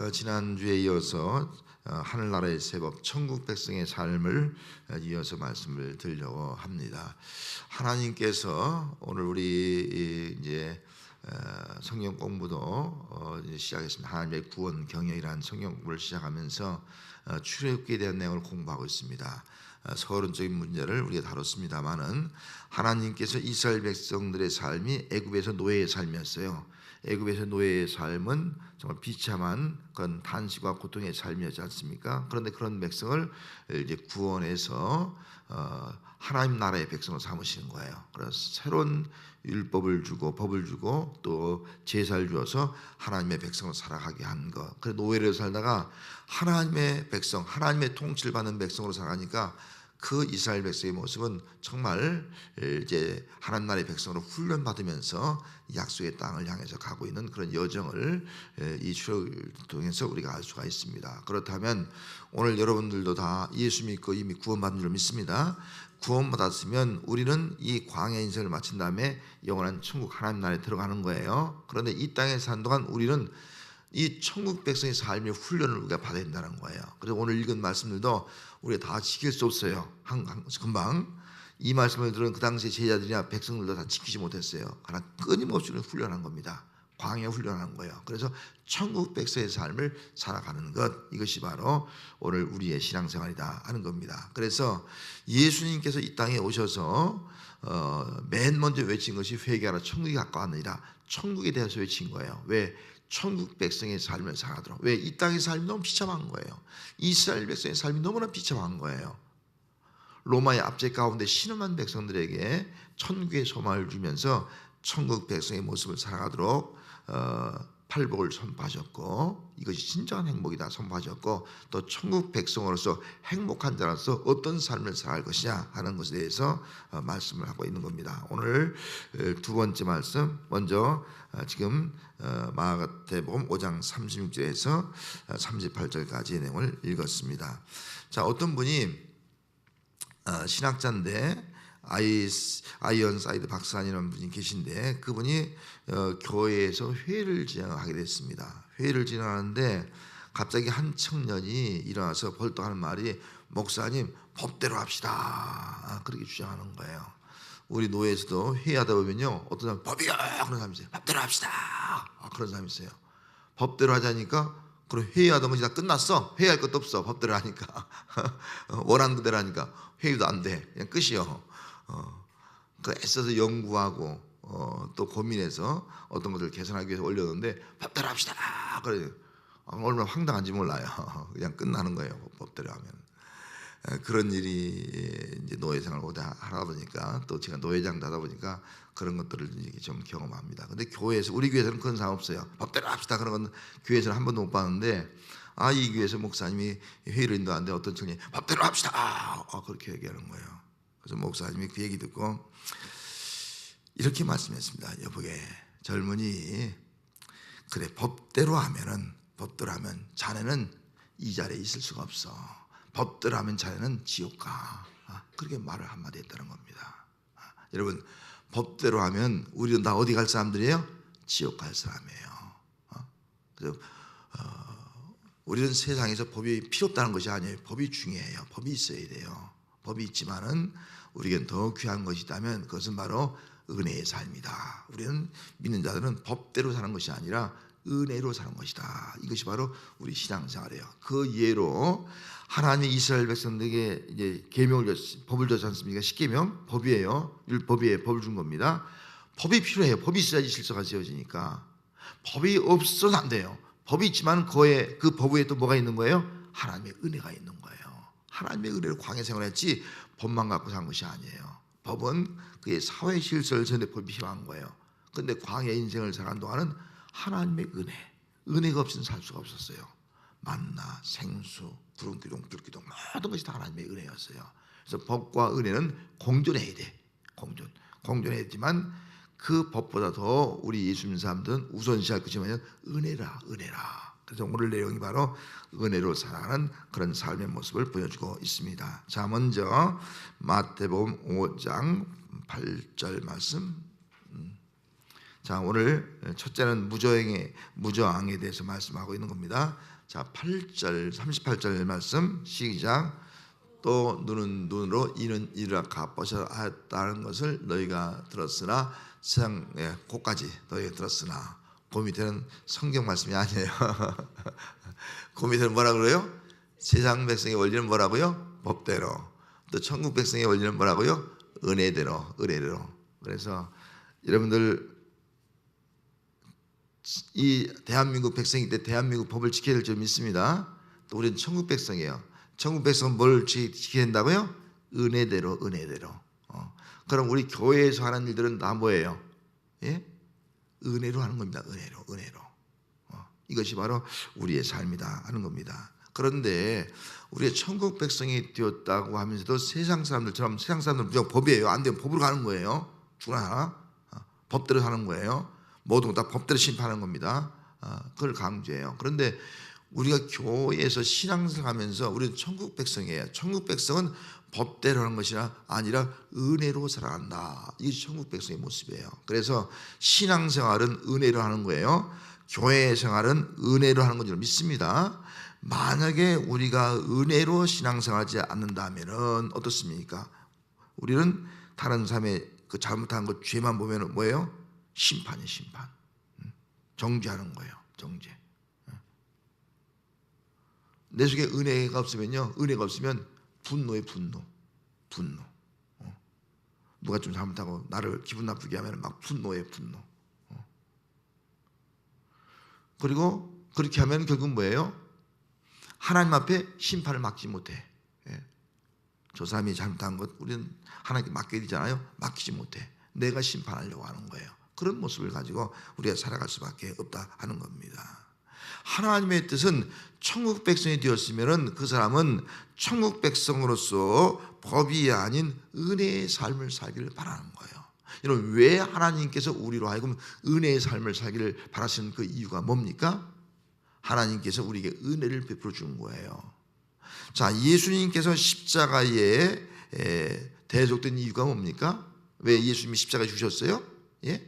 지난주에 이어서 하늘나라의 새법 천국 백성의 삶을 이어서 말씀을 드리려고 합니다. 하나님께서 오늘 우리 이제 성경 공부도 시작했습니다. 하나님의 구원 경영이라는 성경 공부를 시작하면서 출애굽기에 대한 내용을 공부하고 있습니다. 서론적인 문제를 우리가 다뤘습니다마는 하나님께서 이스라엘 백성들의 삶이 애굽에서 노예의 삶이었어요. 애굽에서 노예의 삶은 정말 비참한 그런 탄식과 고통의 삶이었지 않습니까? 그런데 그런 백성을 이제 구원해서 하나님 나라의 백성으로 삼으시는 거예요. 그래서 새로운 율법을 주고 법을 주고 또 제사를 주어서 하나님의 백성으로 살아가게 한 것. 그래서 노예로 살다가 하나님의 백성, 하나님의 통치를 받는 백성으로 살아가니까 그 이스라엘 백성의 모습은 정말 이제 하나님 나라의 백성으로 훈련받으면서 약속의 땅을 향해서 가고 있는 그런 여정을 이 출애굽을 통해서 우리가 알 수가 있습니다. 그렇다면 오늘 여러분들도 다 예수 믿고 이미 구원받은 줄 믿습니다. 구원받았으면 우리는 이 광야 인생을 마친 다음에 영원한 천국 하나님 나라에 들어가는 거예요. 그런데 이 땅에 사는 동안 우리는 이 천국 백성의 삶의 훈련을 우리가 받아야 된다는 거예요. 그래서 오늘 읽은 말씀들도 우리가 다 지킬 수 없어요. 금방 이 말씀을 들은 그 당시 제자들이나 백성들도 다 지키지 못했어요. 그러나 끊임없이 훈련한 겁니다. 광야 훈련한 거예요. 그래서 천국 백성의 삶을 살아가는 것, 이것이 바로 오늘 우리의 신앙생활이다 하는 겁니다. 그래서 예수님께서 이 땅에 오셔서 맨 먼저 외친 것이 회개하라 천국이 가까웠느니라. 천국에 대해서 외친 거예요. 왜? 천국 백성의 삶을 살아가도록. 왜? 이 땅의 삶이 너무 비참한 거예요. 이스라엘 백성의 삶이 너무나 비참한 거예요. 로마의 압제 가운데 신음한 백성들에게 천국의 소망을 주면서 천국 백성의 모습을 살아가도록 팔복을 선포하셨고, 이것이 진정한 행복이다 선포하셨고, 또 천국 백성으로서 행복한 자로서 어떤 삶을 살아갈 것이냐 하는 것에 대해서 말씀을 하고 있는 겁니다. 오늘 두 번째 말씀, 먼저 지금 마가복음 5장 36절에서 38절까지의 내용을 읽었습니다. 자, 어떤 분이 신학자인데 아이언사이드 박사님이라는 분이 계신데, 그분이 교회에서 회의를 진행하게 됐습니다. 회의를 진행하는데 갑자기 한 청년이 일어나서 벌떡 하는 말이, 목사님 법대로 합시다, 그렇게 주장하는 거예요. 우리 노예에서도 회의하다 보면요, 어떤 사람 법이요 그런 사람이 있어요. 법대로 합시다, 그런 사람이 있어요. 법대로 하자니까, 그럼 회의하던 것이 다 끝났어. 회의할 것도 없어. 법대로 하니까 원하는 그대로 하니까 회의도 안 돼. 그냥 끝이요. 그 애써서 연구하고 또 고민해서 어떤 것들을 개선하기 위해서 올렸는데 법대로 합시다. 그래. 얼마나 황당한지 몰라요. 그냥 끝나는 거예요. 법대로 하면. 그런 일이 이제 노예 생활을 오래 하다 보니까, 또 제가 노예장도 하다 보니까 그런 것들을 좀 경험합니다. 근데 교회에서, 우리 교회에서는 그런 상황 없어요. 법대로 합시다 그런 건 교회에서는 한 번도 못 봤는데, 이 교회에서 목사님이 회의를 인도하는데 어떤 청년이 법대로 합시다 그렇게 얘기하는 거예요. 그래서 목사님이 그 얘기 듣고 이렇게 말씀했습니다. 여보게 젊은이, 그래 법대로 하면 자네는 이 자리에 있을 수가 없어. 법대로 하면 자네는 지옥 가. 그렇게 말을 한마디 했다는 겁니다. 여러분, 법대로 하면 우리는 다 어디 갈 사람들이에요? 지옥 갈 사람이에요. 그래서 우리는 세상에서 법이 필요 없다는 것이 아니에요. 법이 중요해요. 법이 있어야 돼요. 법이 있지만은 우리에겐 더 귀한 것이 있다면 그것은 바로 은혜의 삶이다. 우리는 믿는 자들은 법대로 사는 것이 아니라 은혜로 사는 것이다. 이것이 바로 우리 신앙생활이에요. 그 예로 하나님이 이스라엘 백성들에게 이제 계명을 법을 줬지 않습니까? 십계명 법이에요. 율법이에요. 법을 준 겁니다. 법이 필요해요. 법이 있어야지 질서가 지어지니까. 법이 없어서는 안 돼요. 법이 있지만 그 법 위에 또 뭐가 있는 거예요? 하나님의 은혜가 있는 거예요. 하나님의 은혜로 광야 생활했지 법만 갖고 산 것이 아니에요. 법은 그의 사회 질서를 전에 법이 필요한 거예요. 그런데 광야 인생을 살아가는 동안은 하나님의 은혜가 없이는 살 수가 없었어요. 만나, 생수, 구름기둥, 불기둥 모든 것이 다 하나님의 은혜였어요. 그래서 법과 은혜는 공존해야 돼. 공존해야 되지만 그 법보다 더 우리 예수 믿는 사람들은 우선시할 것이 뭐냐면 은혜라. 그래서 오늘 내용이 바로 은혜로 살아가는 그런 삶의 모습을 보여주고 있습니다. 자, 먼저 마태복음 5장 8절 말씀 자, 오늘 첫째는 무저항에 대해서 말씀하고 있는 겁니다. 자, 8절 38절 말씀 시작. 또 눈은 눈으로 이는 이라 갚아서 하였다는 것을 너희가 들었으나 세상 고까지 너희가 들었으나, 그 밑에는 성경 말씀이 아니에요. 그 밑에는 뭐라 그래요? 세상 백성의 원리는 뭐라고요? 법대로. 또 천국 백성의 원리는 뭐라고요? 은혜대로. 그래서 여러분들 이 대한민국 백성일 때 대한민국 법을 지켜야 될 점이 있습니다. 또 우리는 천국 백성이에요. 천국 백성은 뭘 지켜야 된다고요? 은혜대로. 그럼 우리 교회에서 하는 일들은 다 뭐예요? 예? 은혜로 하는 겁니다. 은혜로. 이것이 바로 우리의 삶이다 하는 겁니다. 그런데 우리의 천국 백성이 되었다고 하면서도 세상 사람들처럼, 세상 사람들은 무조건 법이에요. 안 되면 법으로 가는 거예요. 죽어나 법대로 사는 거예요. 모든 거 다 법대로 심판하는 겁니다. 그걸 강조해요. 그런데 우리가 교회에서 신앙생활하면서 우리는 천국 백성이에요. 천국 백성은 법대로 하는 것이 아니라 은혜로 살아간다. 이게 천국 백성의 모습이에요. 그래서 신앙생활은 은혜로 하는 거예요. 교회 생활은 은혜로 하는 건 줄 믿습니다. 만약에 우리가 은혜로 신앙생활하지 않는다면은 어떻습니까? 우리는 다른 사람의 그 잘못한 것, 죄만 보면 뭐예요? 심판이에요, 심판. 정죄하는 거예요, 정죄. 내 속에 은혜가 없으면요, 은혜가 없으면 분노에 분노. 누가 좀 잘못하고 나를 기분 나쁘게 하면 막 분노에 분노. 그리고 그렇게 하면 결국 뭐예요? 하나님 앞에 심판을 막지 못해. 저 사람이 잘못한 것 우리는 하나님께 맡겨야 되잖아요. 맡기지 못해. 내가 심판하려고 하는 거예요. 그런 모습을 가지고 우리가 살아갈 수밖에 없다 하는 겁니다. 하나님의 뜻은 천국 백성이 되었으면 그 사람은 천국 백성으로서 법이 아닌 은혜의 삶을 살기를 바라는 거예요. 여러분, 왜 하나님께서 우리로 하여금 은혜의 삶을 살기를 바라시는 그 이유가 뭡니까? 하나님께서 우리에게 은혜를 베풀어 주는 거예요. 자, 예수님께서 십자가에 대속된 이유가 뭡니까? 왜 예수님이 십자가에 죽으셨어요? 예?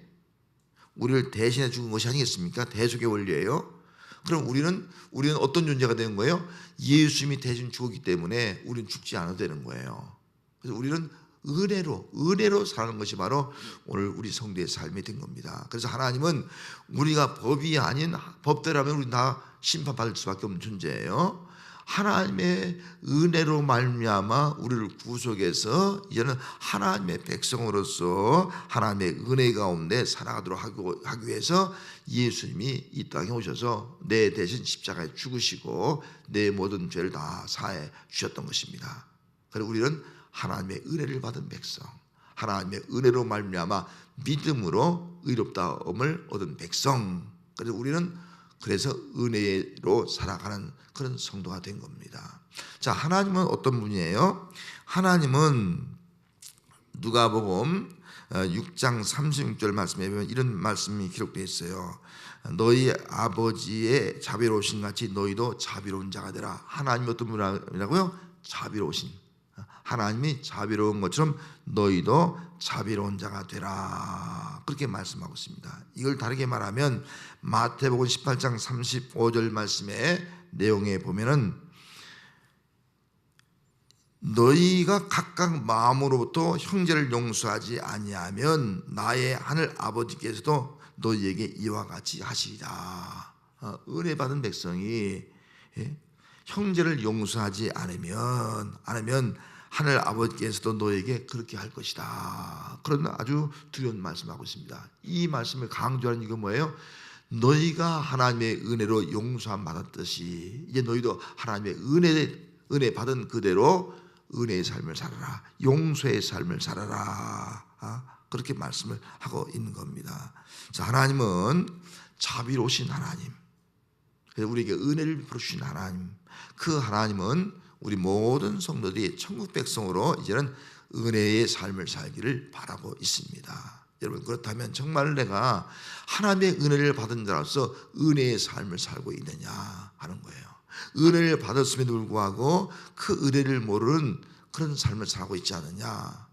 우리를 대신해 죽은 것이 아니겠습니까? 대속의 원리예요. 그럼 우리는 어떤 존재가 되는 거예요? 예수님이 대신 죽었기 때문에 우리는 죽지 않아도 되는 거예요. 그래서 우리는 은혜로 사는 것이 바로 오늘 우리 성도의 삶이 된 겁니다. 그래서 하나님은 우리가 법이 아닌 법대로라면 우리는 다 심판받을 수밖에 없는 존재예요. 하나님의 은혜로 말미암아 우리를 구속해서 이제는 하나님의 백성으로서 하나님의 은혜 가운데 살아가도록 하기 위해서 예수님이 이 땅에 오셔서 내 대신 십자가에 죽으시고 내 모든 죄를 다 사해 주셨던 것입니다. 그리고 우리는 하나님의 은혜를 받은 백성, 하나님의 은혜로 말미암아 믿음으로 의롭다움을 얻은 백성. 그래서 우리는 은혜로 살아가는 그런 성도가 된 겁니다. 자, 하나님은 어떤 분이에요? 하나님은 누가복음 6장 36절 말씀에 보면 이런 말씀이 기록되어 있어요. 너희 아버지의 자비로우신 같이 너희도 자비로운 자가 되라. 하나님이 어떤 분이라고요? 자비로우신. 하나님이 자비로운 것처럼 너희도 자비로운 자가 되라. 그렇게 말씀하고 있습니다. 이걸 다르게 말하면 마태복음 18장 35절 말씀의 내용에 보면은 너희가 각각 마음으로부터 형제를 용서하지 아니하면 나의 하늘 아버지께서도 너희에게 이와 같이 하시리라. 은혜 받은 백성이 형제를 용서하지 않으면 하늘 아버지께서도 너에게 그렇게 할 것이다. 그런 아주 두려운 말씀하고 있습니다. 이 말씀을 강조하는 이유가 뭐예요? 너희가 하나님의 은혜로 용서함 받았듯이 이제 너희도 하나님의 은혜 받은 그대로 은혜의 삶을 살아라. 용서의 삶을 살아라. 그렇게 말씀을 하고 있는 겁니다. 자, 하나님은 자비로우신 하나님, 우리에게 은혜를 베풀어 주신 하나님, 그 하나님은 우리 모든 성도들이 천국 백성으로 이제는 은혜의 삶을 살기를 바라고 있습니다. 여러분, 그렇다면 정말 내가 하나님의 은혜를 받은 자로서 은혜의 삶을 살고 있느냐 하는 거예요. 은혜를 받았음에도 불구하고 그 은혜를 모르는 그런 삶을 살고 있지 않느냐.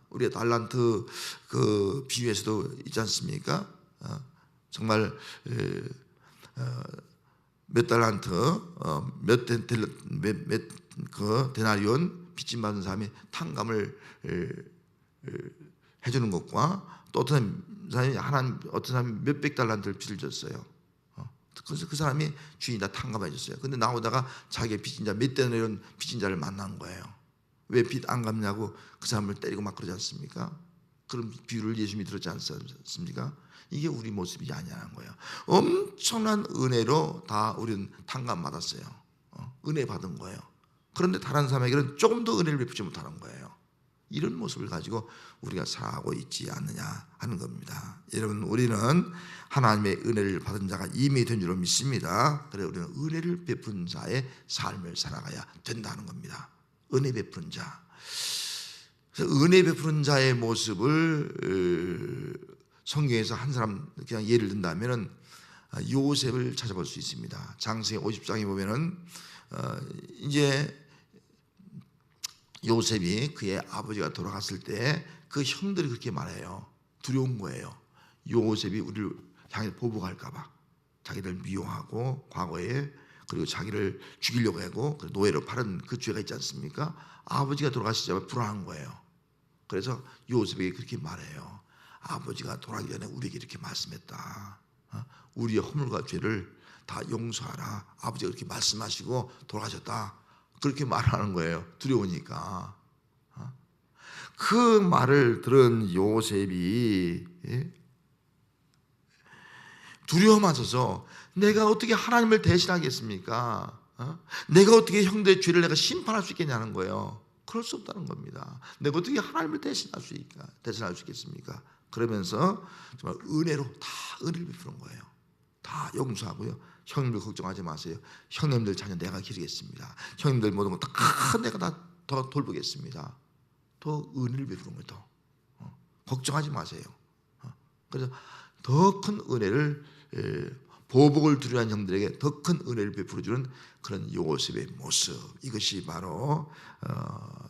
우리가 달란트 그 비유에서도 있지 않습니까? 정말 몇 달란트 그 데나리온 빚진 받은 사람이 탕감을 해주는 것과 또 어떤 사람이 어떤 사람이 몇백 달란트를 빚을 졌어요. 그래서 그 사람이 주인이 다 탕감해 줬어요. 근데 나오다가 자기의 빚진 자 몇 데나리온 빚진 자를 만난 거예요. 왜 빚 안 갚냐고 그 사람을 때리고 막 그러지 않습니까? 그런 비유를 예수님이 들었지 않습니까? 이게 우리 모습이 아니라는 거예요. 엄청난 은혜로 다 우리는 탕감 받았어요. 은혜 받은 거예요. 그런데 다른 사람에게는 조금 더 은혜를 베푸지 못하는 거예요. 이런 모습을 가지고 우리가 살아가고 있지 않느냐 하는 겁니다. 여러분, 우리는 하나님의 은혜를 받은 자가 이미 된 줄로 믿습니다. 그래서 우리는 은혜를 베푼 자의 삶을 살아가야 된다는 겁니다. 은혜 베푸는 자. 그래서 은혜 베푸는 자의 모습을 성경에서 한 사람 그냥 예를 든다면은 요셉을 찾아볼 수 있습니다. 장세기 50장에 보면은 이제 요셉이 그의 아버지가 돌아갔을 때 그 형들이 그렇게 말해요. 두려운 거예요. 요셉이 우리를 향해 보복할까봐 자기를 미워하고 과거에 그리고 자기를 죽이려고 하고 노예로 팔은 그 죄가 있지 않습니까? 아버지가 돌아가시자마자 불안한 거예요. 그래서 요셉에게 그렇게 말해요. 아버지가 돌아가기 전에 우리에게 이렇게 말씀했다. 우리의 허물과 죄를 다 용서하라. 아버지가 그렇게 말씀하시고 돌아가셨다. 그렇게 말하는 거예요. 두려우니까. 그 말을 들은 요셉이 두려워하셔서 내가 어떻게 하나님을 대신하겠습니까? 내가 어떻게 형들의 죄를 내가 심판할 수 있겠냐는 거예요. 그럴 수 없다는 겁니다. 내가 어떻게 하나님을 대신할 수 있겠습니까? 그러면서 정말 은혜로 다 은혜를 베푸는 거예요. 다 용서하고요. 형님들 걱정하지 마세요. 형님들 자녀 내가 기르겠습니다. 형님들 모든 거 다 내가 다 더 돌보겠습니다. 더 은혜를 베푸는 거예요. 더 걱정하지 마세요. 그래서 더 큰 은혜를 보복을 두려워하는 형들에게 더 큰 은혜를 베풀어주는 그런 요셉의 모습, 이것이 바로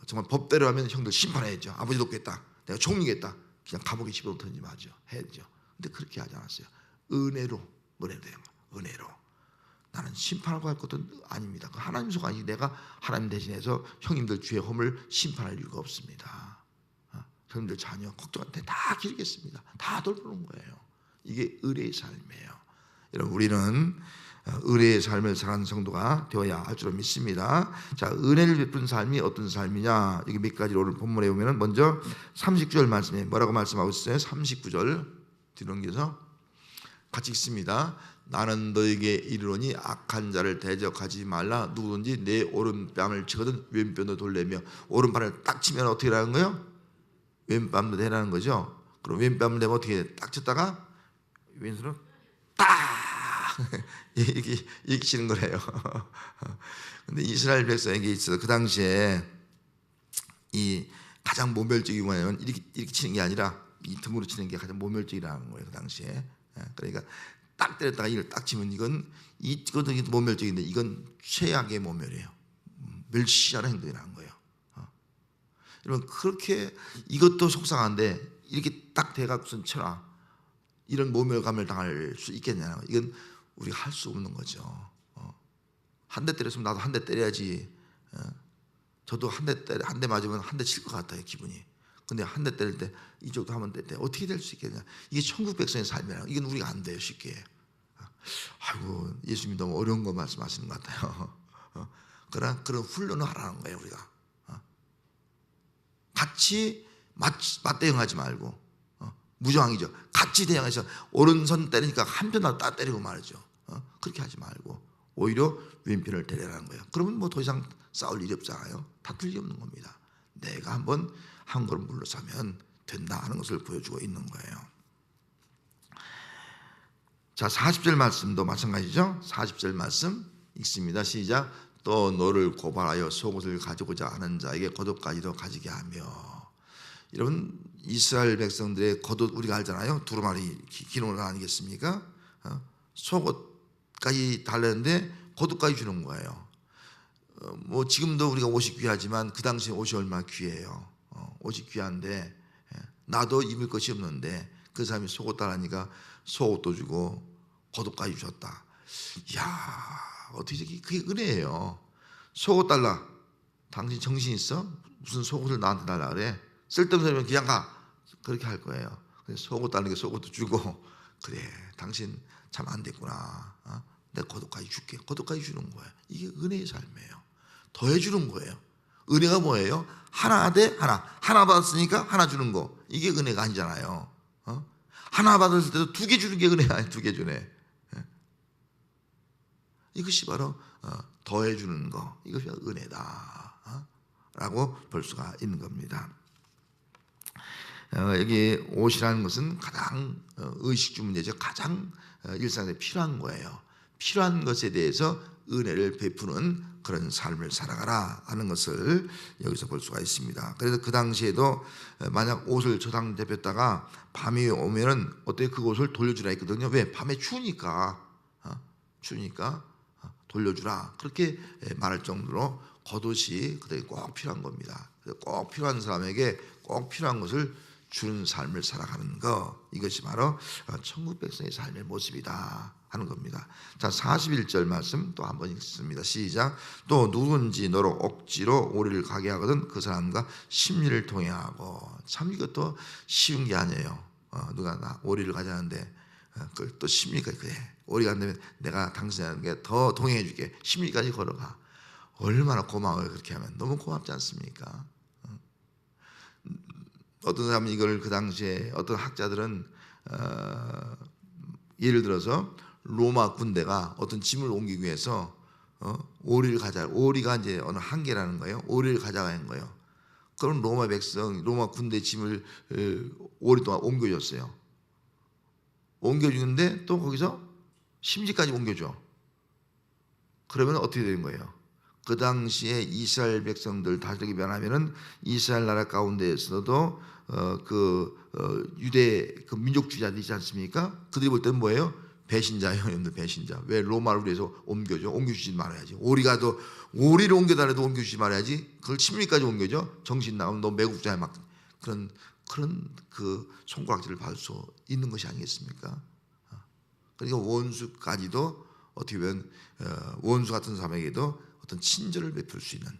정말 법대로 하면 형들 심판해야죠. 아버지 돕겠다, 내가 총리겠다, 그냥 감옥에 집어넣든지 마죠, 해야죠. 근데 그렇게 하지 않았어요. 은혜로 은혜로 나는 심판하고 할 것도 아닙니다. 그 하나님 속 아니지 내가 하나님 대신해서 형님들 죄의 허물 심판할 이유가 없습니다. 형님들 자녀 걱정한테 다 기르겠습니다. 다 돌보는 거예요. 이게 의뢰의 삶이에요. 여러분, 우리는 의뢰의 삶을 살아가는 성도가 되어야 할 줄 믿습니다. 자, 은혜를 베푼 삶이 어떤 삶이냐? 여기 몇 가지로 오늘 본문에 보면 먼저 39절 말씀에 뭐라고 말씀하고 있어요? 39절 뒤넘겨서 같이 읽습니다. 나는 너에게 이르노니 악한 자를 대적하지 말라. 누구든지 내 오른뺨을 치거든 왼편도 돌리며. 오른팔을 딱 치면 어떻게 하는 거예요? 왼뺨도 대라는 거죠. 그럼 왼뺨을 대면 어떻게 딱 쳤다가 왼손으로 딱 이렇게 치는 거래요. 근데 이스라엘 백성에게 있어서 그 당시에 이 가장 모멸적인 거냐면 이렇게 치는 게 아니라 이 등으로 치는 게 가장 모멸적이라는 거예요. 그 당시에. 그러니까 딱 때렸다가 이걸 딱 치면 이거는 모멸적인데 이건 최악의 모멸이에요. 멸시하는 행동이라는 거예요. 여러분, 그렇게 이것도 속상한데 이렇게 딱 대각선 쳐라, 이런 모멸감을 당할 수 있겠냐? 이건 우리가 할 수 없는 거죠. 한 대 때렸으면 나도 한 대 때려야지. 저도 한 대 맞으면 한 대 칠 것 같아요, 기분이. 근데 한 대 때릴 때 이쪽도 한번 때릴 때 어떻게 될 수 있겠냐? 이게 천국 백성의 삶이라. 이건 우리가 안 돼요, 쉽게. 아이고, 예수님이 너무 어려운 거 말씀하시는 것 같아요. 그런 훈련을 하라는 거예요, 우리가. 같이 맞대응하지 말고, 무저항이죠. 같이 대응해서 오른손 때리니까 한편으로 딱 때리고 말이죠. 그렇게 하지 말고 오히려 왼편을 때리라는 거예요. 그러면 뭐 더 이상 싸울 일이 없잖아요. 다툴 일이 없는 겁니다. 내가 한번 한 걸음 물러서면 된다 하는 것을 보여주고 있는 거예요. 자, 40절 말씀도 마찬가지죠. 40절 말씀 읽습니다. 시작. 또 너를 고발하여 속옷을 가지고자 하는 자에게 겉옷까지도 가지게 하며. 여러분, 이스라엘 백성들의 겉옷 우리가 알잖아요. 두루마리 긴 옷 아니겠습니까? 속옷까지 달랬는데 겉옷까지 주는 거예요. 뭐 지금도 우리가 옷이 귀하지만 그 당시에 옷이 얼마나 귀해요. 옷이 귀한데 나도 입을 것이 없는데 그 사람이 속옷 달라니까 속옷도 주고 겉옷까지 주셨다. 이야, 어떻게 그게 은혜예요. 속옷 달라. 당신 정신 있어? 무슨 속옷을 나한테 달라 그래? 쓸데없는 소리면 그냥 가. 그렇게 할 거예요. 속옷 달라는 게 속옷도 주고, 그래 당신 참 안 됐구나. 내가 겉옷까지 줄게. 겉옷까지 주는 거예요. 이게 은혜의 삶이에요. 더해 주는 거예요. 은혜가 뭐예요? 하나 대 하나. 하나 받았으니까 하나 주는 거. 이게 은혜가 아니잖아요. 하나 받았을 때도 두 개 주는 게 은혜가 아니에요. 두 개 주네. 이것이 바로 더해 주는 거. 이것이 은혜다 라고 볼 수가 있는 겁니다. 여기 옷이라는 것은 가장 의식주 문제죠. 가장 일상에 필요한 거예요. 필요한 것에 대해서 은혜를 베푸는 그런 삶을 살아가라 하는 것을 여기서 볼 수가 있습니다. 그래서 그 당시에도 만약 옷을 저당 대폈다가 밤이 오면은 어떻게 그 옷을 돌려주라 했거든요. 왜? 밤에 추우니까 돌려주라 그렇게 말할 정도로 겉옷이 그들에게 꼭 필요한 겁니다. 꼭 필요한 사람에게 꼭 필요한 것을 주는 삶을 살아가는 거, 이것이 바로 천국 백성의 삶의 모습이다 하는 겁니다. 자, 41절 말씀 또 한번 읽습니다. 시작. 또 누군지 너로 억지로 오리를 가게 하거든 그 사람과 심리를 통해하고. 참 이것도 쉬운 게 아니에요. 누가 나 오리를 가자는데 그걸 또 심리까지, 그래 오리가 안 되면 내가 당신에게 더 동행해 줄게. 심리까지 걸어가. 얼마나 고마워요. 그렇게 하면 너무 고맙지 않습니까? 어떤 사람은 이걸 그 당시에 어떤 학자들은 예를 들어서 로마 군대가 어떤 짐을 옮기기 위해서 오리를 가자. 오리가 이제 어느 한계라는 거예요. 오리를 가자가 한 거예요. 그럼 로마 백성, 로마 군대 짐을 오리 동안 옮겨줬어요. 옮겨주는데 또 거기서 심지까지 옮겨줘. 그러면 어떻게 되는 거예요? 그 당시에 이스라엘 백성들 다스리기 변하면은 이스라엘 나라 가운데에서도 유대 그 민족주의자들 있지 않습니까? 그들이 볼 때는 뭐예요? 배신자예요, 여러분들. 배신자. 왜 로마를 위해서 옮겨줘? 옮겨주지 말아야지. 오리가 더 오리를 옮겨달라도 옮겨주지 말아야지. 그걸 침리까지 옮겨줘? 정신 나가면 너 매국자야. 막 그런 그 손가락질을 받을 수 있는 것이 아니겠습니까? 그러니까 원수까지도 어떻게 보면 원수 같은 사람에게도 어떤 친절을 베풀 수 있는,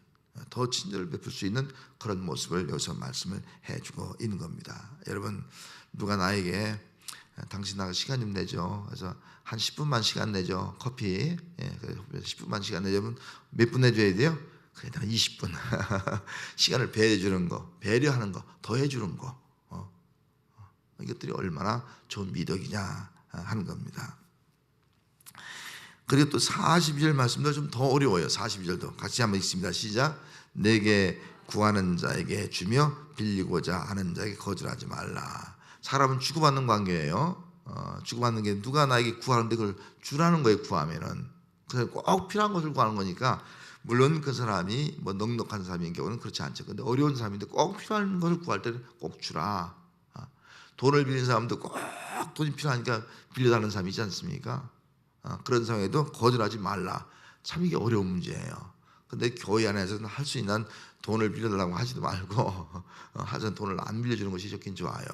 더 친절을 베풀 수 있는 그런 모습을 여기서 말씀을 해주고 있는 겁니다. 여러분, 누가 나에게 당신 나가 시간 좀 내죠. 그래서 한 10분만 시간 내죠. 커피 10분만 시간 내자면 몇 분 내줘야 돼요? 그래, 내가 20분 시간을 배려해주는 거, 배려하는 거, 더해주는 거, 이것들이 얼마나 좋은 미덕이냐 하는 겁니다. 그리고 또 42절 말씀도 좀 더 어려워요. 42절도 같이 한번 읽습니다. 시작. 내게 구하는 자에게 주며 빌리고자 하는 자에게 거절하지 말라. 사람은 주고받는 관계예요. 주고받는 게 누가 나에게 구하는데 그걸 주라는 거예요. 구하면은 그래서 꼭 필요한 것을 구하는 거니까, 물론 그 사람이 뭐 넉넉한 사람인 경우는 그렇지 않죠. 근데 어려운 사람인데 꼭 필요한 것을 구할 때는 꼭 주라. 돈을 빌린 사람도 꼭 돈이 필요하니까 빌려달라는 사람이 있지 않습니까? 그런 상황에도 거절하지 말라. 참 이게 어려운 문제예요. 근데 교회 안에서는 할 수 있는 돈을 빌려달라고 하지도 말고 하여튼 돈을 안 빌려주는 것이 좋긴 좋아요.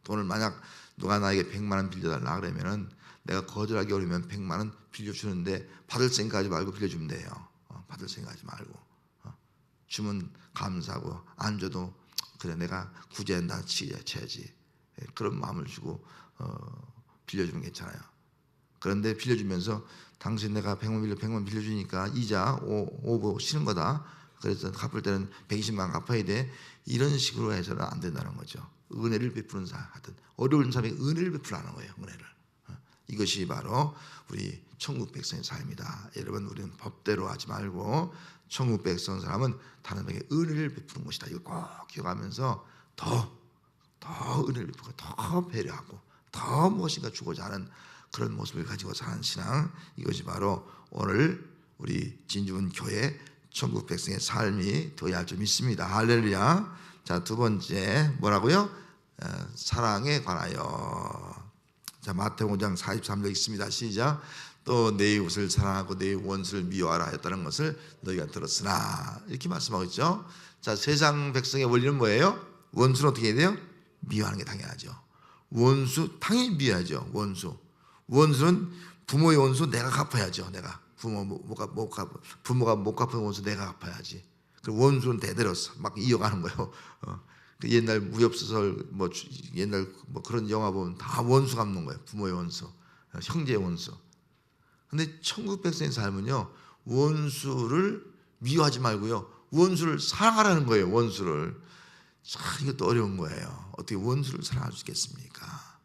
돈을 만약 누가 나에게 100만 원 빌려달라 그러면은 내가 거절하기 어려우면 100만 원 빌려주는데 받을 생각하지 말고 빌려주면 돼요. 받을 생각하지 말고 주면 감사하고 안 줘도 그래 내가 구제한다 치야지 그런 마음을 주고 빌려주면 괜찮아요. 그런데 빌려주면서 당신 내가 100만 빌려주니까 이자 5% 쉬는 거다. 그래서 갚을 때는 120만 원 갚아야 돼. 이런 식으로 해서는 안 된다는 거죠. 은혜를 베푸는 사람, 하여튼 어려운 사람에게 은혜를 베푸라는 거예요. 은혜를. 이것이 바로 우리 천국 백성의 삶이다. 여러분, 우리는 법대로 하지 말고 천국 백성 사람은 다른 에게 은혜를 베푸는 것이다. 이거 꼭 기억하면서 더 은혜를 베푸고 더 배려하고 더 무엇인가 주고자 하는 그런 모습을 가지고 사는 신앙, 이것이 바로 오늘 우리 진주문 교회 천국 백성의 삶이 되어야 할 줄 믿습니다. 할렐루야. 자, 두 번째 뭐라고요? 사랑에 관하여. 자, 마태복음 5장 43절 있습니다. 시작. 또 내 이웃을 사랑하고 내 원수를 미워하라 했다는 것을 너희가 들었으나, 이렇게 말씀하고 있죠. 자, 세상 백성의 원리는 뭐예요? 원수는 어떻게 해야 돼요? 미워하는 게 당연하죠. 원수 당연히 미워야죠. 원수는 부모의 원수 내가 갚아야죠. 내가 부모가 못 갚은 원수 내가 갚아야지. 그 원수는 대대로 막 이어가는 거예요. 그 옛날 무협소설 옛날 그런 영화 보면 다 원수 갚는 거예요. 부모의 원수, 형제의 원수. 근데 천국 백성의 삶은요, 원수를 미워하지 말고요, 원수를 사랑하라는 거예요. 원수를. 참 이것도 어려운 거예요. 어떻게 원수를 사랑할 수 있겠습니까?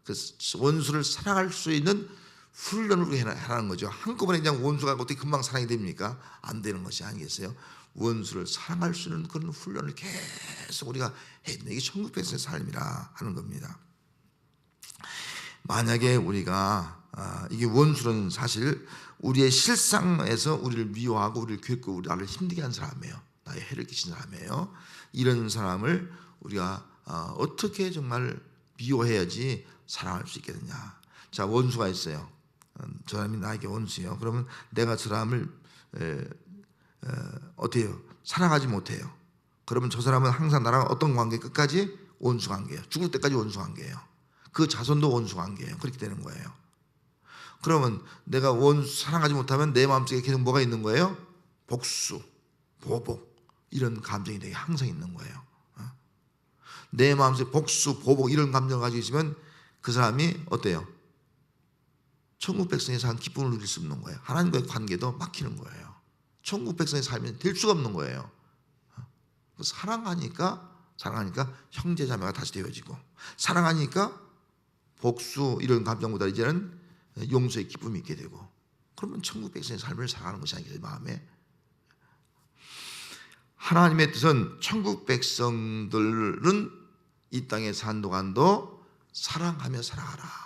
그래서 원수를 사랑할 수 있는 훈련을 하라는 거죠. 한꺼번에 그냥 원수가 어떻게 금방 사랑이 됩니까? 안 되는 것이 아니겠어요? 원수를 사랑할 수 있는 그런 훈련을 계속 우리가 해야 된다. 이게 천국 백성의 삶이라 하는 겁니다. 만약에 우리가 이게 원수는 사실 우리의 실상에서 우리를 미워하고 우리를 괴롭고 나를 힘들게 한 사람이에요. 나의 해를 끼친 사람이에요. 이런 사람을 우리가 어떻게 정말 미워해야지 사랑할 수 있겠느냐. 자, 원수가 있어요. 저 사람이 나에게 원수예요. 그러면 내가 저 사람을 어떻게 해요? 사랑하지 못해요. 그러면 저 사람은 항상 나랑 어떤 관계? 끝까지 원수 관계예요. 죽을 때까지 원수 관계예요. 그 자손도 원수 관계예요. 그렇게 되는 거예요. 그러면 내가 원수 사랑하지 못하면 내 마음속에 계속 뭐가 있는 거예요? 복수, 보복, 이런 감정이 되게 항상 있는 거예요. 내 마음속에 복수, 보복 이런 감정을 가지고 있으면 그 사람이 어때요? 천국 백성에서 한 기쁨을 누릴 수 없는 거예요. 하나님과의 관계도 막히는 거예요. 천국 백성의 삶이 될 수가 없는 거예요. 사랑하니까 형제 자매가 다시 되어지고, 사랑하니까 복수 이런 감정보다 이제는 용서의 기쁨이 있게 되고, 그러면 천국 백성의 삶을 살아가는 것이 아니겠어요? 마음에. 하나님의 뜻은 천국 백성들은 이 땅에 산 동안도 사랑하며 살아가라.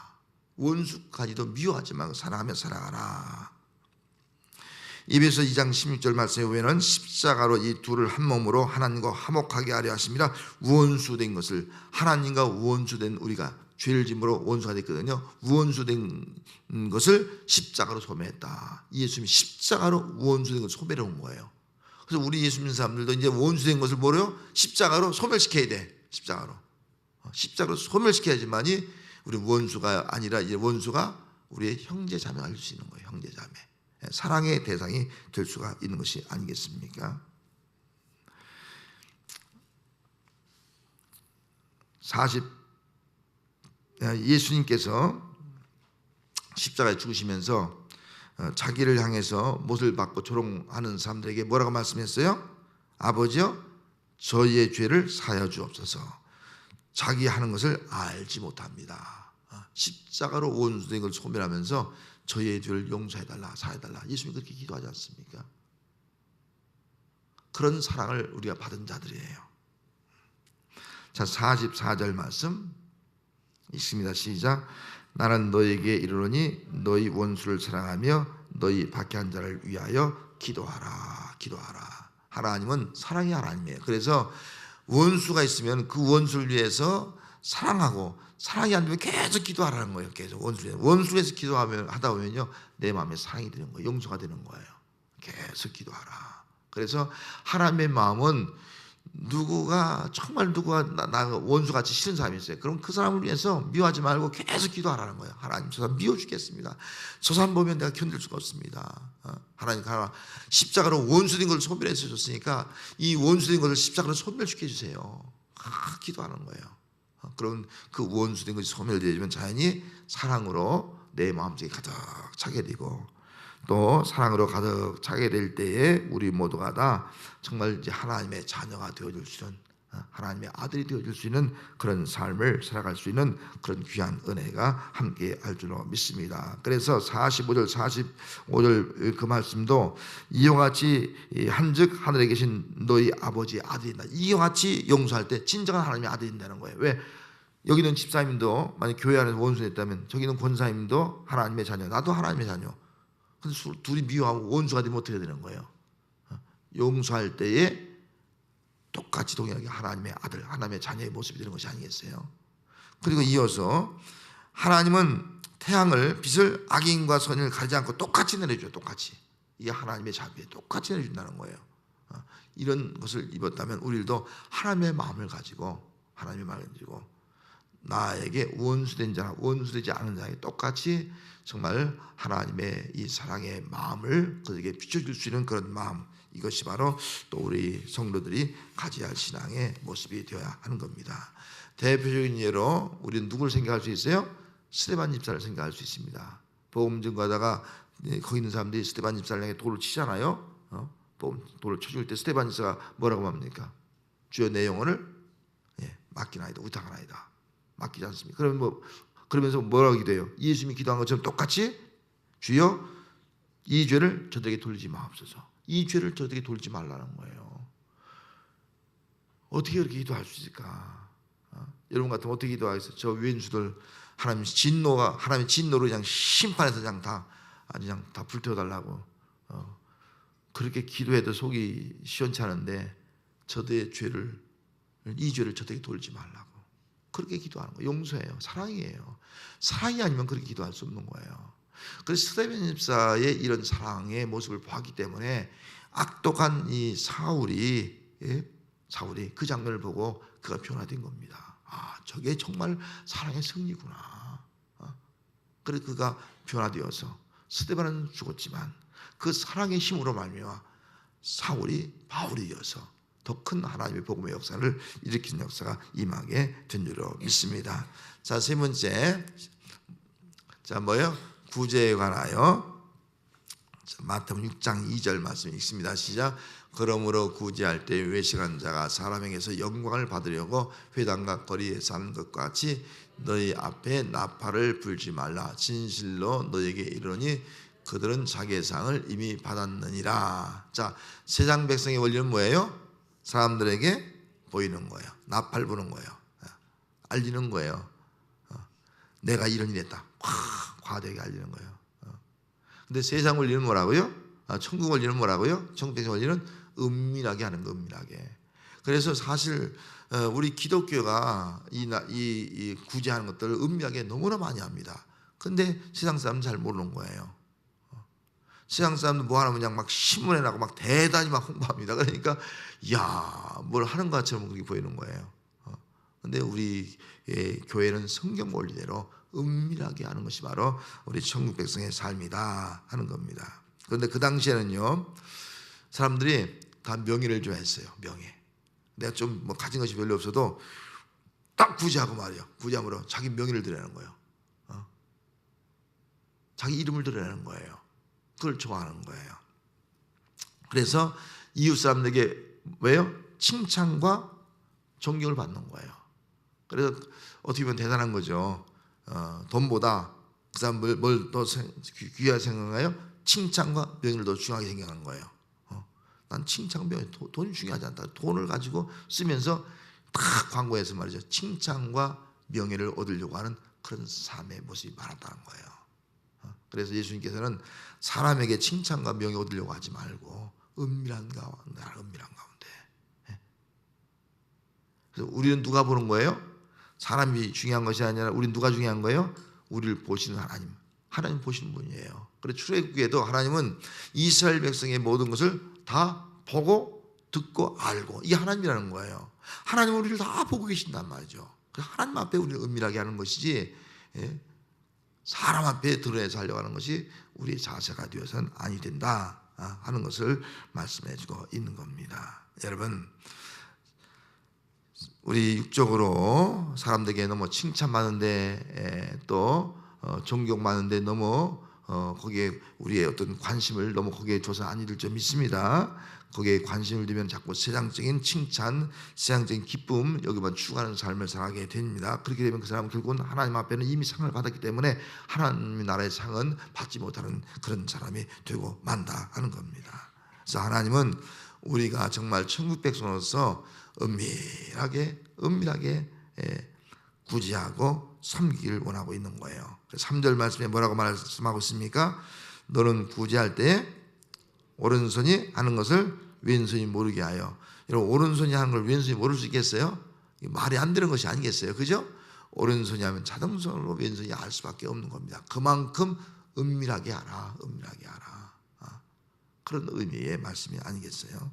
원수까지도 미워하지 말고 사랑하며 살아가라. 에베소 2장 16절 말씀에 보면 십자가로 이 둘을 한 몸으로 하나님과 화목하게 하려 하심이라. 원수된 것을, 하나님과 원수된 우리가 죄를 짐으로 원수가 됐거든요. 원수된 것을 십자가로 소멸했다. 예수님이 십자가로 원수된 것을 소멸해온 거예요. 그래서 우리 예수 믿는 사람들도 이제 원수된 것을 뭐래요? 십자가로 소멸시켜야 돼. 십자가로 소멸시켜야지만이 우리 원수가 아니라 이제 원수가 우리의 형제 자매가 될 수 있는 거예요. 형제 자매, 사랑의 대상이 될 수가 있는 것이 아니겠습니까? 40 예수님께서 십자가에 죽으시면서 자기를 향해서 못을 받고 조롱하는 사람들에게 뭐라고 말씀했어요? 아버지여, 저희의 죄를 사하여 주옵소서. 자기 하는 것을 알지 못합니다. 십자가로 원수된 걸 소멸하면서 저희의 죄를 용서해달라, 사해달라. 예수님이 그렇게 기도하지 않습니까? 그런 사랑을 우리가 받은 자들이에요. 자, 44절 말씀 있습니다. 시작. 나는 너에게 이르노니 너희 원수를 사랑하며 너희 박해한 자를 위하여 기도하라. 하나님은 사랑이 하나님이에요. 그래서 원수가 있으면 그 원수를 위해서 사랑하고, 사랑이 안 되면 계속 기도하라는 거예요. 계속 원수를 위해서 하다 보면요, 내 마음에 사랑이 되는 거예요. 용서가 되는 거예요. 계속 기도하라. 그래서 하나님의 마음은 정말 누구가 나 원수같이 싫은 사람이 있어요. 그럼 그 사람을 위해서 미워하지 말고 계속 기도하라는 거예요. 하나님, 저 사람 미워 죽겠습니다. 저 사람 보면 내가 견딜 수가 없습니다. 하나님, 십자가로 원수된 걸 소멸해 주셨으니까 이 원수된 것을 십자가로 소멸시켜 주세요. 기도하는 거예요. 그럼 그 원수된 것이 소멸되면 자연히 사랑으로 내 마음속에 가득 차게 되고, 또 사랑으로 가득 차게 될 때에 우리 모두가 다 정말 이제 하나님의 자녀가 되어줄 수 있는, 하나님의 아들이 되어줄 수 있는 그런 삶을 살아갈 수 있는 그런 귀한 은혜가 함께 할 줄로 믿습니다. 그래서 45절 45절 그 말씀도 이와 같이 한즉 하늘에 계신 너희 아버지의 아들이다. 이와 같이 용서할 때 진정한 하나님의 아들이 된다는 거예요. 왜? 여기는 집사님도 만약 교회 안에서 원수했다면 저기는 권사님도 하나님의 자녀, 나도 하나님의 자녀. 근데 둘이 미워하고 원수가 되면 어떻게 되는 거예요? 용서할 때에 똑같이 동일하게 하나님의 아들, 하나님의 자녀의 모습이 되는 것이 아니겠어요? 그리고 이어서 하나님은 태양을, 빛을 악인과 선인을 가리지 않고 똑같이 내려줘요. 똑같이. 이게 하나님의 자비에 똑같이 내려준다는 거예요. 이런 것을 입었다면 우리도 하나님의 마음을 가지고 나에게 원수된 자나 원수되지 않은 자에게 똑같이 정말 하나님의 이 사랑의 마음을 그에게 비춰줄 수 있는 그런 마음, 이것이 바로 또 우리 성도들이 가져야 할 신앙의 모습이 되어야 하는 겁니다. 대표적인 예로 우리는 누구를 생각할 수 있어요? 스데반 집사를 생각할 수 있습니다. 복음 전가하다가 거기 있는 사람들이 스데반 집사를 향해 돌을 치잖아요. 돌을 쳐줄 때 스데반 집사가 뭐라고 합니까? 주여 내 영혼을 맡기나이다, 의탁하나이다. 맡기지 않습니다. 그러면서 뭐라고 기도해요? 예수님이 기도한 것처럼 똑같이 주여 이 죄를 저들에게 돌리지 마옵소서. 이 죄를 저들에게 돌리지 말라는 거예요. 어떻게 그렇게 기도할 수 있을까? 여러분 같으면 어떻게 기도하겠어요? 저 왼수들 하나님 진노로 그냥 심판해서 그냥 다 불태워달라고. 그렇게 기도해도 속이 시원치 않은데 저들의 죄를, 이 죄를 저들에게 돌리지 말라고. 그렇게 기도하는 거예요. 용서예요. 사랑이에요. 사랑이 아니면 그렇게 기도할 수 없는 거예요. 그래서 스데반 집사의 이런 사랑의 모습을 보았기 때문에 악독한 이 사울이 그 장면을 보고 그가 변화된 겁니다. 저게 정말 사랑의 승리구나. 그래서 그가 변화되어서 스데반은 죽었지만 그 사랑의 힘으로 말미암아 사울이 바울이 되어서 더 큰 하나님의 복음의 역사를 일으키는 역사가 임하게 된 줄로 믿습니다. 자, 세 번째, 뭐예요? 구제에 관하여 마태복음 6장 2절 말씀 읽습니다. 시작. 그러므로 구제할 때 외식한 자가 사람에게서 영광을 받으려고 회당과 거리에서 하는 것과 같이 너희 앞에 나팔을 불지 말라. 진실로 너희에게 이르노니 그들은 자기의 상을 이미 받았느니라. 자, 세상 백성의 원리는 뭐예요? 사람들에게 보이는 거예요. 나팔 부는 거예요. 알리는 거예요. 내가 이런 일 했다. 과대하게 알리는 거예요. 근데 세상 원리는 뭐라고요? 천국 원리는 뭐라고요? 천국 원리는 은밀하게 하는 거, 은밀하게. 그래서 사실 우리 기독교가 이 구제하는 것들을 은밀하게 너무나 많이 합니다. 근데 세상 사람은 잘 모르는 거예요. 세상 사람들 뭐 하면 그냥 막 신문에 나고 막 대단히 막 홍보합니다. 그러니까 뭘 하는 것처럼 그렇게 보이는 거예요. 근데 우리 교회는 성경 원리대로 은밀하게 하는 것이 바로 우리 천국 백성의 삶이다 하는 겁니다. 그런데 그 당시에는요, 사람들이 다 명예를 좋아했어요. 명예. 내가 좀 뭐 가진 것이 별로 없어도 딱 구제하고 말이요. 구제함으로 자기 명예를 드러내는 거예요. 자기 이름을 드러내는 거예요. 그걸 좋아하는 거예요. 그래서 이웃 사람들에게 왜요? 칭찬과 존경을 받는 거예요. 그래서 어떻게 보면 대단한 거죠. 돈보다 그 사람 뭘 더 귀하게 생각해요? 칭찬과 명예를 더 중요하게 생각하는 거예요. 난 칭찬, 명예, 돈이 중요하지 않다. 돈을 가지고 쓰면서 다 광고해서 말이죠. 칭찬과 명예를 얻으려고 하는 그런 삶의 모습이 많았다는 거예요. 그래서 예수님께서는 사람에게 칭찬과 명예 얻으려고 하지 말고 은밀한 가운데. 그래서 우리는 누가 보는 거예요? 사람이 중요한 것이 아니라 우리는 누가 중요한 거예요? 우리를 보시는 하나님 보시는 분이에요. 그래서 출애굽기에도 하나님은 이스라엘 백성의 모든 것을 다 보고 듣고 알고, 이게 하나님이라는 거예요. 하나님은 우리를 다 보고 계신단 말이죠. 그래서 하나님 앞에 우리를 은밀하게 하는 것이지 사람 앞에 드러내서 하려고 하는 것이 우리의 자세가 되어서는 아니 된다 하는 것을 말씀해 주고 있는 겁니다. 여러분, 우리 육적으로 사람들에게 너무 칭찬받는데 또 존경받는데 너무 거기에 우리의 어떤 관심을 너무 거기에 줘서 아니 될 점 있습니다. 거기에 관심을 두면 자꾸 세상적인 칭찬, 세상적인 기쁨 여기만 추구하는 삶을 살아가게 됩니다. 그렇게 되면 그 사람은 결국은 하나님 앞에는 이미 상을 받았기 때문에 하나님 나라의 상은 받지 못하는 그런 사람이 되고 만다 하는 겁니다. 그래서 하나님은 우리가 정말 천국 백성으로서 은밀하게 구제하고 섬기기를 원하고 있는 거예요. 3절 말씀에 뭐라고 말씀하고 있습니까? 너는 구제할 때 오른손이 하는 것을 왼손이 모르게 하여. 여러분, 오른손이 하는 걸 왼손이 모를 수 있겠어요? 말이 안 되는 것이 아니겠어요? 그죠? 오른손이 하면 자동적으로 왼손이 알 수밖에 없는 겁니다. 그만큼 은밀하게 하라. 그런 의미의 말씀이 아니겠어요?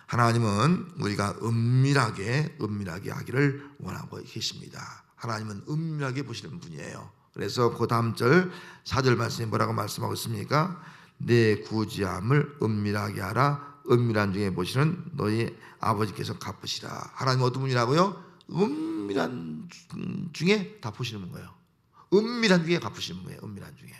하나님은 우리가 은밀하게 하기를 원하고 계십니다. 하나님은 은밀하게 보시는 분이에요. 그래서 그 다음 절 4절 말씀이 뭐라고 말씀하고 있습니까? 내 구제함을 은밀하게 하라. 은밀한 중에 보시는 너희 아버지께서 갚으시라. 하나님 어떤 분이라고요? 은밀한 중에 다 보시는 거예요. 은밀한 중에 갚으시는 거예요. 은밀한 중에.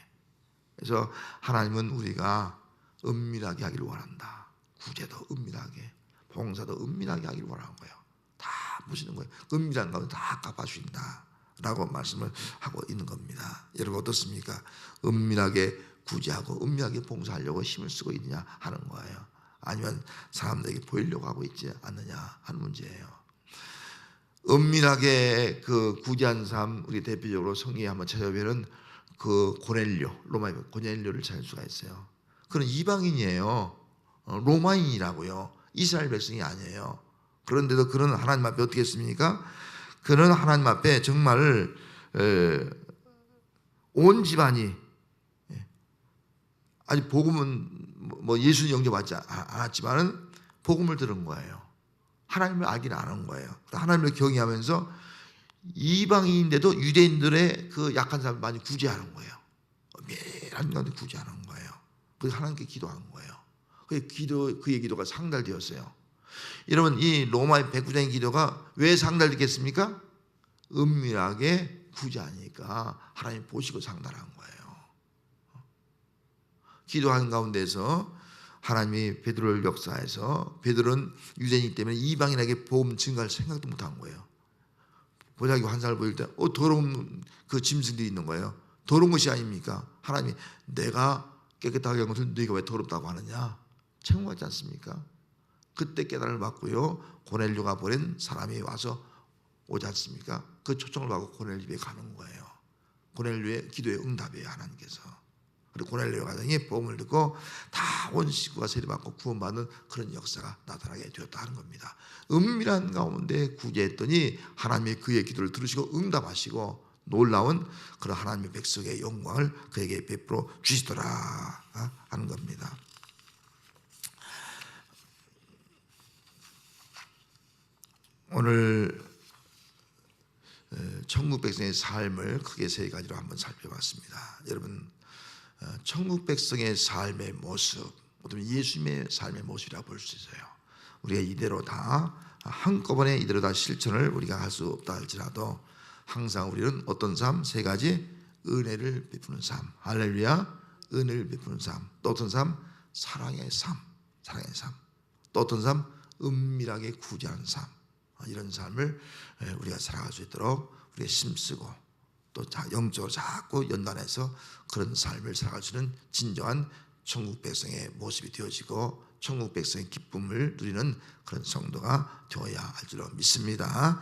그래서 하나님은 우리가 은밀하게 하기를 원한다. 구제도 은밀하게, 봉사도 은밀하게 하기를 원하는 거예요. 다 보시는 거예요. 은밀한 가운데 다 갚아주신다 라고 말씀을 하고 있는 겁니다. 여러분 어떻습니까? 은밀하게 구제하고 은밀하게 봉사하려고 힘을 쓰고 있느냐 하는 거예요. 아니면 사람들에게 보이려고 하고 있지 않느냐 하는 문제예요. 은밀하게 그 구제한 삶, 우리 대표적으로 성경에 한번 찾아보면 그 고넬료, 로마의 고넬료를 찾을 수가 있어요. 그는 이방인이에요. 로마인이라고요. 이스라엘 백성이 아니에요. 그런데도 그는 하나님 앞에 어떻게 했습니까? 그는 하나님 앞에 정말 온 집안이 아직 복음은 뭐 예수는 영접받지 않았지만은 복음을 들은 거예요. 하나님을 알기는 안 한 거예요. 하나님을 경외하면서 이방인인데도 유대인들의 그 약한 사람을 많이 구제하는 거예요. 매일 하나님 가운데 구제하는 거예요. 그래서 하나님께 기도하는 거예요. 그의 기도가 상달되었어요. 여러분 이 로마의 백부장의 기도가 왜 상달됐겠습니까? 은밀하게 구제하니까 하나님 보시고 상달한 거예요. 기도하는 가운데서 하나님이 베드로를 역사해서 베드로는 유대인이기 때문에 이방인에게 복음 증가할 생각도 못한 거예요. 보자기 환상을 보일 때 더러운 그 짐승들이 있는 거예요. 더러운 것이 아닙니까? 하나님이 내가 깨끗하게 한 것을 네가 왜 더럽다고 하느냐? 책망하지 않습니까? 그때 깨달음을 받고요. 고넬료가 보낸 사람이 와서 오지 않습니까? 그 초청을 받고 고넬료 집에 가는 거예요. 고넬료의 기도에 응답이에요. 하나님께서. 그리고 고넬료 가정이 복음을 듣고 다 온 식구가 세례받고 구원받는 그런 역사가 나타나게 되었다 하는 겁니다. 은밀한 가운데 구제했더니 하나님이 그의 기도를 들으시고 응답하시고 놀라운 그런 하나님의 백성의 영광을 그에게 베풀어 주시더라 하는 겁니다. 오늘 천국 백성의 삶을 크게 세 가지로 한번 살펴봤습니다. 여러분 천국 백성의 삶의 모습, 어쩌면 예수님의 삶의 모습이라고 볼 수 있어요. 우리가 이대로 다 한꺼번에 이대로 다 실천을 우리가 할 수 없다 할지라도 항상 우리는 어떤 삶? 세 가지. 은혜를 베푸는 삶, 할렐루야. 은혜를 베푸는 삶. 또 어떤 삶? 사랑의 삶, 사랑의 삶. 또 어떤 삶? 은밀하게 구제하는 삶. 이런 삶을 우리가 살아갈 수 있도록 우리가 힘쓰고 또 영적으로 자꾸 연단해서 그런 삶을 살아갈 수 있는 진정한 천국 백성의 모습이 되어지고 천국 백성의 기쁨을 누리는 그런 성도가 되어야 할 줄로 믿습니다.